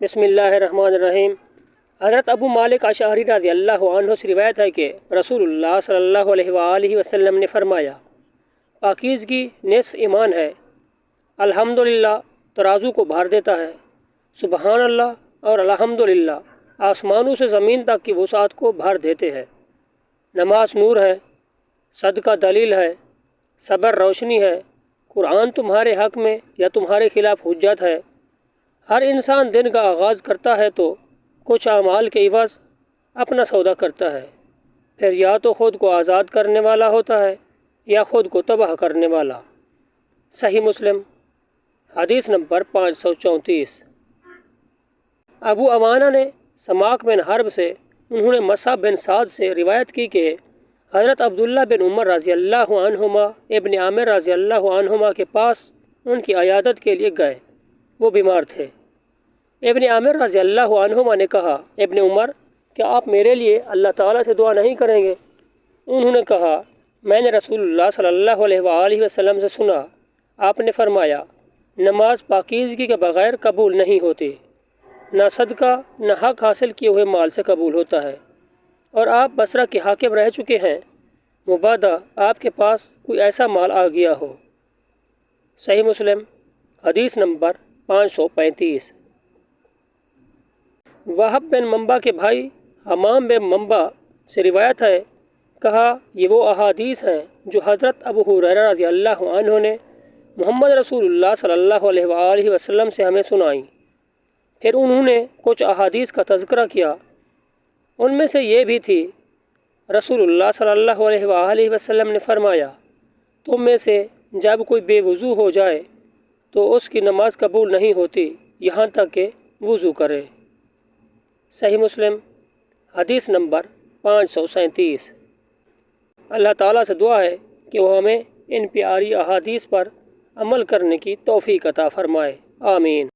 بسم اللہ الرحمن الرحیم۔ حضرت ابو مالک اشعری رضی اللہ عنہ سے روایت ہے کہ رسول اللہ صلی اللہ علیہ وآلہ وسلم نے فرمایا، پاکیزگی نصف ایمان ہے۔ الحمدللہ ترازو کو بھار دیتا ہے، سبحان اللہ اور الحمدللہ آسمانوں سے زمین تک کی وسعت کو بھار دیتے ہیں۔ نماز نور ہے، صدقہ دلیل ہے، صبر روشنی ہے، قرآن تمہارے حق میں یا تمہارے خلاف حجت ہے۔ ہر انسان دن کا آغاز کرتا ہے تو کچھ اعمال کے عوض اپنا سودا کرتا ہے، پھر یا تو خود کو آزاد کرنے والا ہوتا ہے یا خود کو تباہ کرنے والا۔ صحیح مسلم حدیث نمبر 534۔ ابو عوانہ نے سماک بن حرب سے، انہوں نے مصعب بن سعد سے روایت کی کہ حضرت عبداللہ بن عمر رضی اللہ عنہما ابن عامر رضی اللہ عنہما کے پاس ان کی عیادت کے لیے گئے، وہ بیمار تھے۔ ابن عامر رضی اللہ عنہما نے کہا، ابن عمر کیا آپ میرے لیے اللہ تعالیٰ سے دعا نہیں کریں گے؟ انہوں نے کہا، میں نے رسول اللہ صلی اللہ علیہ وآلہ وسلم سے سنا، آپ نے فرمایا، نماز پاکیزگی کے بغیر قبول نہیں ہوتی، نہ صدقہ نہ حق حاصل کیے ہوئے مال سے قبول ہوتا ہے، اور آپ بصرہ کے حاکم رہ چکے ہیں، مبادا آپ کے پاس کوئی ایسا مال آ گیا ہو۔ صحیح مسلم حدیث نمبر 535۔ وہب بن منبع کے بھائی حمام بن منبع سے روایت ہے، کہا، یہ وہ احادیث ہیں جو حضرت ابو ہریرہ رضی اللہ عنہ نے محمد رسول اللہ صلی اللہ علیہ وآلہ وسلم سے ہمیں سنائیں۔ پھر انہوں نے کچھ احادیث کا تذکرہ کیا، ان میں سے یہ بھی تھی، رسول اللہ صلی اللہ علیہ وآلہ وسلم نے فرمایا، تم میں سے جب کوئی بے وضو ہو جائے تو اس کی نماز قبول نہیں ہوتی یہاں تک کہ وضو کرے۔ صحیح مسلم حدیث نمبر 537۔ اللہ تعالیٰ سے دعا ہے کہ وہ ہمیں ان پیاری احادیث پر عمل کرنے کی توفیق عطا فرمائے، آمین۔